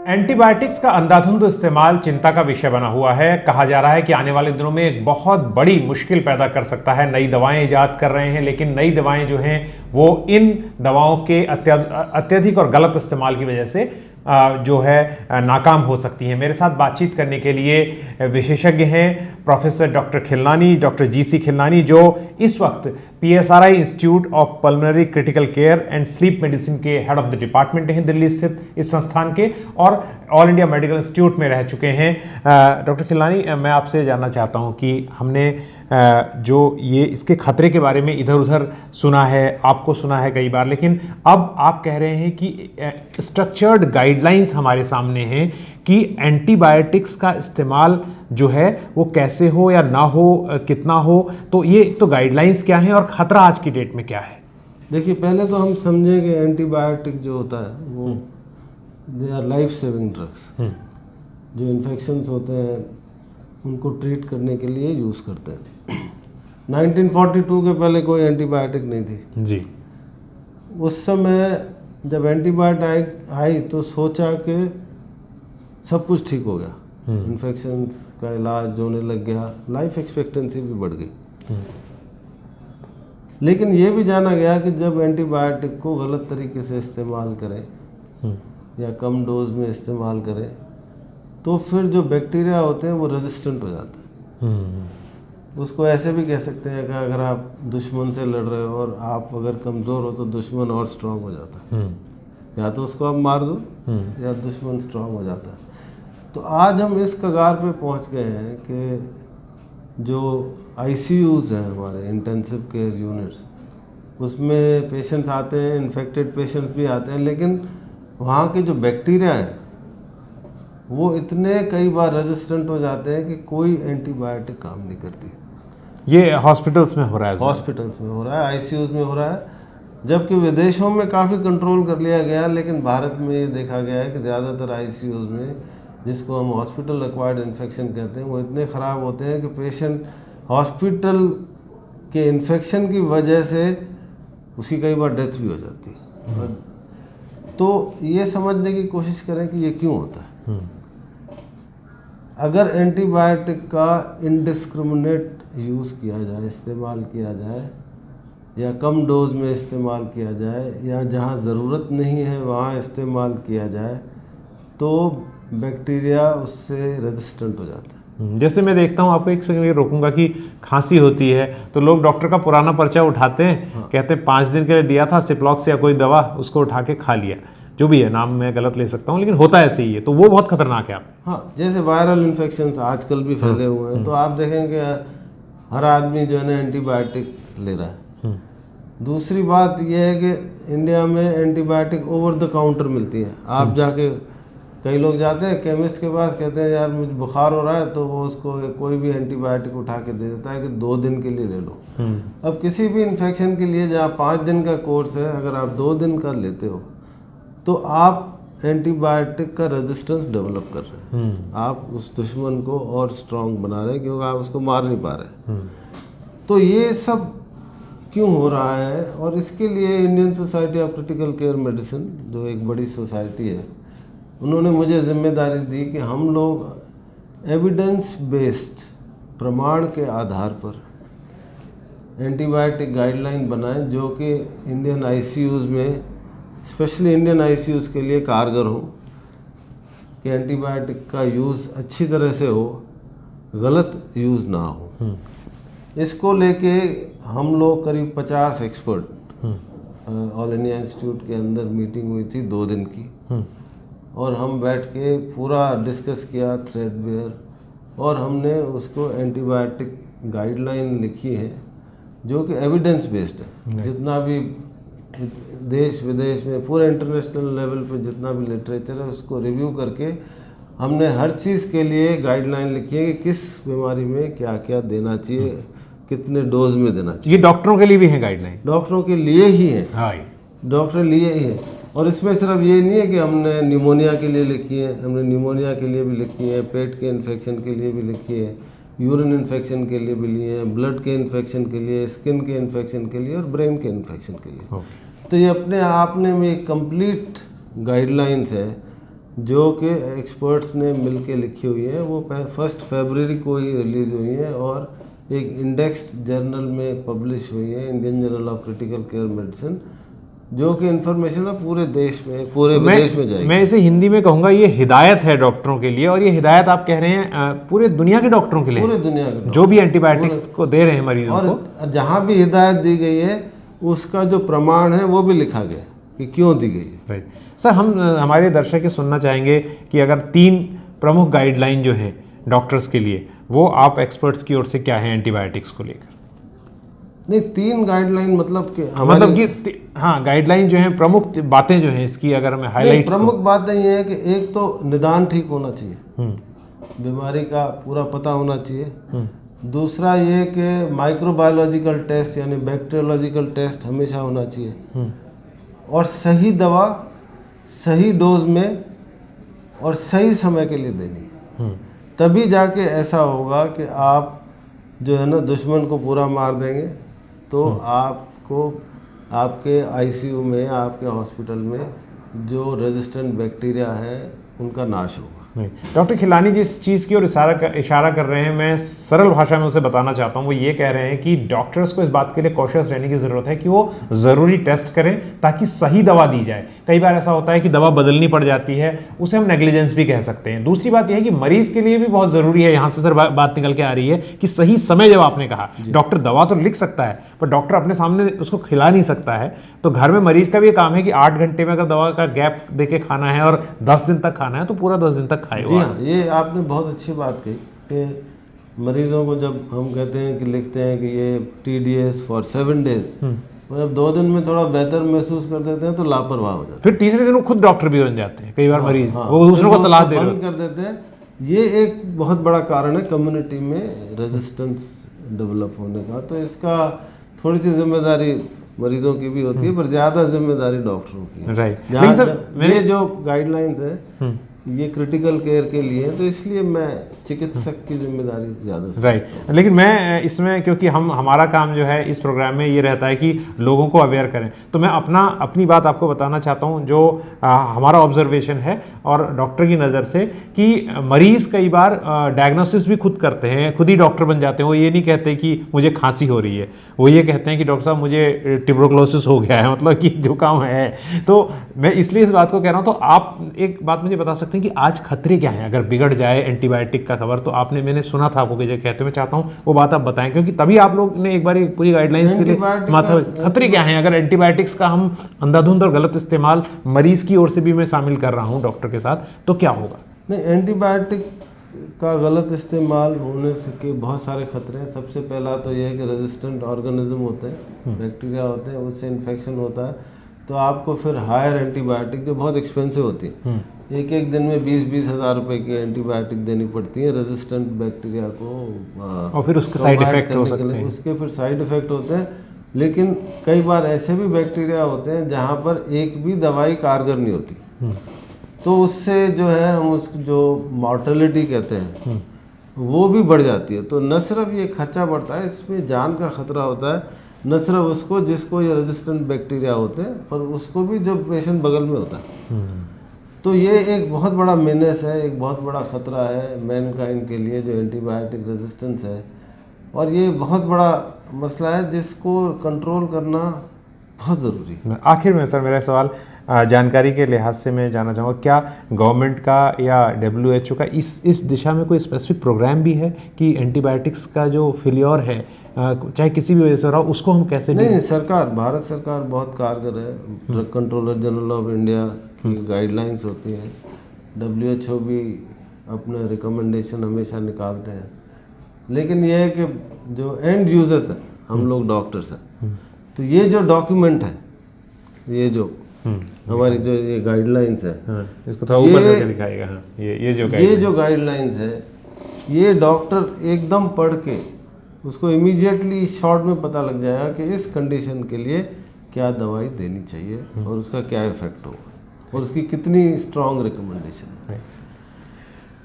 Antibiotics का अंधाधुंध इस्तेमाल चिंता का विषय बना हुआ है। कहा जा रहा है कि आने वाले दिनों में एक बहुत बड़ी मुश्किल पैदा कर सकता है। नई दवाएं इजाद कर रहे हैं, लेकिन नई दवाएं जो हैं वो इन दवाओं के अत्यधिक और गलत इस्तेमाल की वजह से जो है नाकाम हो सकती हैं। मेरे साथ बातचीत करने के लिए विशेषज्ञ हैं professor doctor Khilnani, doctor GC Khilnani, जो इस वक्त PSRI institute of pulmonary critical care and sleep medicine के हेड ऑफ द डिपार्टमेंट हैं दिल्ली स्थित इस संस्थान के, और ऑल इंडिया मेडिकल इंस्टीट्यूट में रह चुके हैं। डॉक्टर खिलनानी, मैं आपसे जानना चाहता हूं कि हमने जो ये इसके खतरे के बारे में इधर उधर सुना है, आपको सुना है कई बार, लेकिन अब आप कह रहे हैं कि स्ट्रक्चर्ड गाइडलाइंस हमारे सामने हैं कि एंटीबायोटिक्स का इस्तेमाल जो है वो कैसे हो या ना हो, कितना हो। तो ये तो गाइडलाइंस क्या है और खतरा आज की डेट में क्या है? देखिए, पहले तो हम समझें कि एंटीबायोटिक जो होता है वो they our life saving drugs. जो इन्फेक्शंस होते हैं उनको ट्रीट करने के लिए यूज़ करते हैं। 1942 के पहले कोई एंटीबायोटिक नहीं थी जी। उस समय जब एंटीबायोटिक आई तो सोचा कि सब कुछ ठीक हो गया, इन्फेक्शंस का इलाज होने लग गया, लाइफ एक्सपेक्टेंसी भी बढ़ गई। लेकिन ये भी जाना गया कि जब एंटीबायोटिक को गलत तरीके से इस्तेमाल करें या कम डोज में इस्तेमाल करें तो फिर जो बैक्टीरिया होते हैं वो रेजिस्टेंट हो जाते हैं। उसको ऐसे भी कह सकते हैं कि अगर आप दुश्मन से लड़ रहे हो और आप अगर कमज़ोर हो तो दुश्मन और स्ट्रांग हो जाता है। या तो उसको आप मार दो या दुश्मन स्ट्रांग हो जाता है। तो आज हम इस कगार पे पहुंच गए हैं कि जो आईसीयूज़ हैं हमारे इंटेंसिव केयर यूनिट्स, उसमें पेशेंट्स आते हैं, इन्फेक्टेड पेशेंट्स भी आते हैं, लेकिन वहाँ के जो बैक्टीरिया हैं वो इतने कई बार रेजिस्टेंट हो जाते हैं कि कोई एंटीबायोटिक काम नहीं करती। ये हॉस्पिटल्स में हो रहा है? हॉस्पिटल्स में हो रहा है, आईसीयूज़ में हो रहा है, जबकि विदेशों में काफ़ी कंट्रोल कर लिया गया, लेकिन भारत में ये देखा गया है कि ज़्यादातर आईसीयूज़ में, जिसको हम हॉस्पिटल एक्वायर्ड इन्फेक्शन कहते हैं, वो इतने ख़राब होते हैं कि पेशेंट हॉस्पिटल के इन्फेक्शन की वजह से उसकी कई बार डेथ भी हो जाती है। तो ये समझने की कोशिश करें कि ये क्यों होता है। अगर एंटीबायोटिक का इनडिस्क्रिमिनेट यूज़ किया जाए, इस्तेमाल किया जाए, या कम डोज में इस्तेमाल किया जाए, या जहाँ ज़रूरत नहीं है वहाँ इस्तेमाल किया जाए, तो बैक्टीरिया उससे रेजिस्टेंट हो जाता है। जैसे मैं देखता हूँ, आपको एक सेकंड रोकूंगा, कि खांसी होती है तो लोग डॉक्टर का पुराना पर्चा उठाते हैं, कहते हैं 5 दिन के लिए दिया था सिप्लॉक्स या कोई दवा, उसको उठा के खा लिया। जो भी है, नाम मैं गलत ले सकता हूँ, लेकिन होता ऐसे ही है, तो वो बहुत खतरनाक है। आप हाँ, जैसे वायरल इन्फेक्शंस आजकल भी फैले हुए हैं, तो आप देखेंगे हर आदमी जो है ना एंटीबायोटिक ले रहा है। दूसरी बात यह है कि इंडिया में एंटीबायोटिक ओवर द काउंटर मिलती है। आप जाके, कई लोग जाते हैं केमिस्ट के पास, कहते हैं यार मुझे बुखार हो रहा है, तो वो उसको कोई भी एंटीबायोटिक उठा के दे देता है कि 2 दिन के लिए ले लो। अब किसी भी इन्फेक्शन के लिए जहाँ 5 दिन का कोर्स है, अगर आप 2 दिन का लेते हो तो आप एंटीबायोटिक का रेजिस्टेंस डेवलप कर रहे हैं। आप उस दुश्मन को और स्ट्रांग बना रहे हैं, क्योंकि आप उसको मार नहीं पा रहे। तो ये सब क्यों हो रहा है, और इसके लिए Indian society of critical care medicine, जो एक बड़ी सोसाइटी है, उन्होंने मुझे जिम्मेदारी दी कि हम लोग एविडेंस बेस्ड, प्रमाण के आधार पर एंटीबायोटिक गाइडलाइन बनाएं, जो कि इंडियन आईसीयूज़ में, स्पेशली इंडियन आईसीयूज़ के लिए कारगर हो, कि एंटीबायोटिक का यूज़ अच्छी तरह से हो, गलत यूज़ ना हो। इसको लेके हम लोग करीब 50 एक्सपर्ट, ऑल इंडिया इंस्टीट्यूट के अंदर मीटिंग हुई थी 2 दिन की, और हम बैठ के पूरा डिस्कस किया थ्रेडबेयर, और हमने उसको एंटीबायोटिक गाइडलाइन लिखी है जो कि एविडेंस बेस्ड है। जितना भी देश विदेश में, पूरे इंटरनेशनल लेवल पे जितना भी लिटरेचर है, उसको रिव्यू करके हमने हर चीज़ के लिए गाइडलाइन लिखी है कि किस बीमारी में क्या क्या देना चाहिए, कितने डोज में देना चाहिए। ये डॉक्टरों के लिए भी है गाइडलाइन? डॉक्टरों के लिए ही है। हाँ, डॉक्टर लिए ही है। और इसमें सिर्फ ये नहीं है कि हमने निमोनिया के लिए लिखी है, हमने निमोनिया के लिए भी लिखी है, पेट के इन्फेक्शन के लिए भी लिखी है, यूरिन इन्फेक्शन के लिए भी लिए हैं, ब्लड के इन्फेक्शन के लिए, स्किन के इन्फेक्शन के लिए, और ब्रेन के इन्फेक्शन के लिए। तो ये अपने आप में एक कंप्लीट गाइडलाइंस है जो कि एक्सपर्ट्स ने मिलके लिखी हुई है। वो 1 फरवरी को ही रिलीज़ हुई है और एक इंडेक्स्ड जर्नल में पब्लिश हुई है, Indian journal of critical care medicine, जो कि इन्फॉर्मेशन है पूरे देश में, पूरे विदेश में जाएगी। मैं इसे हिंदी में कहूँगा, ये हिदायत है डॉक्टरों के लिए, और ये हिदायत आप कह रहे हैं पूरे दुनिया के डॉक्टरों के लिए, पूरे दुनिया के जो भी एंटीबायोटिक्स को दे रहे हैं मरीजों को। और जहाँ भी हिदायत दी गई है उसका जो प्रमाण है वो भी लिखा गया कि क्यों दी गई है। राइट सर, हम हमारे दर्शक ये सुनना चाहेंगे कि अगर 3 प्रमुख गाइडलाइन जो हैं डॉक्टर्स के लिए, वो आप एक्सपर्ट्स की ओर से क्या है एंटीबायोटिक्स को लेकर? नहीं, 3 गाइडलाइन मतलब कि हाँ, गाइडलाइन जो है, प्रमुख बातें जो हैं इसकी, अगर मैं हाईलाइट, प्रमुख बातें ये है कि एक तो निदान ठीक होना चाहिए, बीमारी का पूरा पता होना चाहिए। दूसरा ये कि माइक्रोबायोलॉजिकल टेस्ट यानी बैक्टीरियोलॉजिकल टेस्ट हमेशा होना चाहिए, और सही दवा सही डोज में और सही समय के लिए देनी है। तभी जाके ऐसा होगा कि आप जो है ना दुश्मन को पूरा मार देंगे तो आपको आपके आईसीयू में, आपके हॉस्पिटल में जो रेजिस्टेंट बैक्टीरिया है उनका नाश होगा। डॉक्टर खिलानी जिस चीज़ की ओर इशारा कर रहे हैं, मैं सरल भाषा में उसे बताना चाहता हूं। वो ये कह रहे हैं कि डॉक्टर्स को इस बात के लिए कॉशियस रहने की ज़रूरत है कि वो ज़रूरी टेस्ट करें ताकि सही दवा दी जाए। कई बार ऐसा होता है कि दवा बदलनी पड़ जाती है, उसे हम नेग्लिजेंस भी कह सकते हैं। दूसरी बात यह है कि मरीज़ के लिए भी बहुत ज़रूरी है, यहाँ से सर बात निकल के आ रही है कि सही समय, जब आपने कहा डॉक्टर दवा तो लिख सकता है पर डॉक्टर अपने सामने उसको खिला नहीं सकता है, तो घर में मरीज़ का भी ये काम है कि 8 घंटे में अगर दवा का गैप देके खाना है और 10 दिन तक खाना है तो पूरा 10 दिन तक खाए। जी हाँ, ये आपने बहुत अच्छी बात कही कि मरीजों को जब हम कहते हैं कि लिखते हैं कि ये TDS फॉर 7 डेज, जब 2 दिन में थोड़ा बेहतर महसूस कर देते हैं तो लापरवाह हो जाते हैं, फिर तीसरे दिन वो खुद डॉक्टर भी बन जाते हैं। कई बार मरीज वो दूसरों को सलाह दे बंद कर देते हैं। ये एक बहुत बड़ा कारण है कम्युनिटी में रेजिस्टेंस डेवलप होने का। तो इसका थोड़ी सी जिम्मेदारी मरीजों की भी होती है, पर ज़्यादा जिम्मेदारी डॉक्टरों की है। राइट, ये जो गाइडलाइंस है ये क्रिटिकल केयर के लिए है, तो इसलिए मैं चिकित्सक की जिम्मेदारी ज़्यादा समझता हूं। राइट, लेकिन मैं इसमें, क्योंकि हमारा काम जो है इस प्रोग्राम में ये रहता है कि लोगों को अवेयर करें, तो मैं अपनी बात आपको बताना चाहता हूँ जो हमारा ऑब्जर्वेशन है और डॉक्टर की नज़र से, कि मरीज़ कई बार डायग्नोसिस भी खुद करते हैं, खुद ही डॉक्टर बन जाते हैं। वो ये नहीं कहते कि मुझे खांसी हो रही है, वो ये कहते हैं कि डॉक्टर साहब मुझे ट्यूबरकुलोसिस हो गया है, मतलब कि जुकाम है। तो मैं इसलिए इस बात को कह रहा हूँ। तो आप एक बात मुझे बता सकते हैं कि आज खतरे क्या हैं अगर बिगड़ जाए एंटीबायोटिक का खबर? तो मैंने सुना था आपको कि कहते, मैं चाहता हूं वो बात आप बताएं, क्योंकि तभी आप लोग ने एक बार पूरी गाइडलाइंस के लिए खतरे क्या हैं अगर एंटीबायोटिक्स का हम अंधाधुंध और गलत इस्तेमाल मरीज की ओर से भी मैं शामिल कर रहा हूं डॉक्टर के साथ, तो क्या होगा? नहीं, एंटीबायोटिक का गलत इस्तेमाल होने से के बहुत सारे खतरे हैं। सबसे पहला तो यह है कि रेजिस्टेंट ऑर्गेनिज्म होते हैं, बैक्टीरिया होते हैं, उससे इन्फेक्शन होता है, तो आपको फिर हायर एंटीबायोटिक जो बहुत एक्सपेंसिव होती है, एक दिन में 20-20 हज़ार रुपए की एंटीबायोटिक देनी पड़ती है रेजिस्टेंट बैक्टीरिया को, और फिर उसके साइड इफेक्ट हो सकते हैं। उसके फिर साइड इफेक्ट होते हैं। लेकिन कई बार ऐसे भी बैक्टीरिया होते हैं जहाँ पर एक भी दवाई कारगर नहीं होती, तो उससे जो है हम उसको जो मॉर्टेलिटी कहते हैं वो भी बढ़ जाती है। तो न सिर्फ ये खर्चा बढ़ता है, इसमें जान का खतरा होता है, न सिर्फ उसको जिसको ये रेजिस्टेंट बैक्टीरिया होते हैं, पर उसको भी जो पेशेंट बगल में होता है। तो ये एक बहुत बड़ा मेनेस है, एक बहुत बड़ा ख़तरा है मैनकाइंड के लिए, जो एंटीबायोटिक रेजिस्टेंस है, और ये बहुत बड़ा मसला है जिसको कंट्रोल करना बहुत ज़रूरी है। आखिर में सर मेरा सवाल जानकारी के लिहाज से मैं जानना चाहूँगा, क्या गवर्नमेंट का या WHO का इस दिशा में कोई स्पेसिफिक प्रोग्राम भी है कि एंटीबायोटिक्स का जो फेलियर है चाहे किसी भी वजह से रहा उसको हम कैसे? नहीं, सरकार, भारत सरकार बहुत कारगर है। Drug controller general of India की गाइडलाइंस होती हैं, WHO भी अपने रिकमेंडेशन हमेशा निकालते हैं। लेकिन यह है कि जो एंड यूजर्स हैं, हम लोग डॉक्टर्स हैं, तो ये जो डॉक्यूमेंट है, ये जो हमारी जो ये गाइडलाइंस है, इसको थोड़ा ऊपर करके दिखाएगा। ये जो गाइडलाइंस है, ये डॉक्टर एकदम पढ़ के उसको इमीडिएटली शॉर्ट में पता लग जाएगा कि इस कंडीशन के लिए क्या दवाई देनी चाहिए और उसका क्या इफेक्ट होगा और उसकी कितनी स्ट्रॉन्ग रिकमेंडेशन है।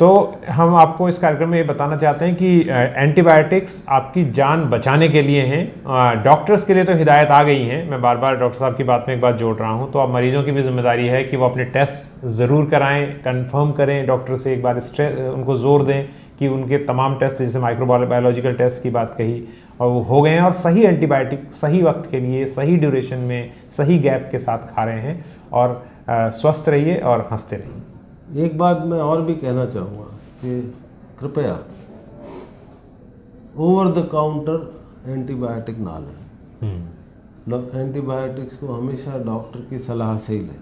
तो हम आपको इस कार्यक्रम में ये बताना चाहते हैं कि एंटीबायोटिक्स आपकी जान बचाने के लिए हैं। डॉक्टर्स के लिए तो हिदायत आ गई हैं, मैं बार बार डॉक्टर साहब की बात में एक बात जोड़ रहा हूं। तो अब मरीजों की भी जिम्मेदारी है कि वो अपने टेस्ट ज़रूर कराएं, कंफर्म करें डॉक्टर से, एक बार उनको जोर दें कि उनके तमाम टेस्ट, जैसे माइक्रोबायोलॉजिकल टेस्ट की बात कही, और वो हो गए हैं और सही एंटीबायोटिक सही वक्त के लिए, सही ड्यूरेशन में, सही गैप के साथ खा रहे हैं। और स्वस्थ रहिए और हंसते रहिए। एक बात मैं और भी कहना चाहूँगा कि कृपया ओवर द काउंटर एंटीबायोटिक ना लें। एंटीबायोटिक्स को हमेशा डॉक्टर की सलाह से ही लें,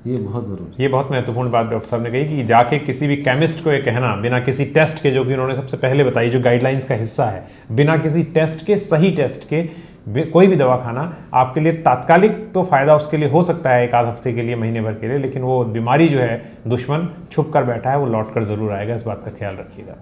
ये बहुत ज़रूरी। ये बहुत महत्वपूर्ण बात डॉक्टर साहब ने कही कि जाके किसी भी केमिस्ट को ये कहना बिना किसी टेस्ट के, जो कि उन्होंने सबसे पहले बताई, जो गाइडलाइंस का हिस्सा है, बिना किसी टेस्ट के, सही टेस्ट के कोई भी दवा खाना आपके लिए तात्कालिक तो फायदा उसके लिए हो सकता है, एक आध हफ्ते के लिए, महीने भर के लिए, लेकिन वो बीमारी जो है, दुश्मन छुप कर बैठा है, वो लौट कर जरूर आएगा। इस बात का ख्याल रखिएगा।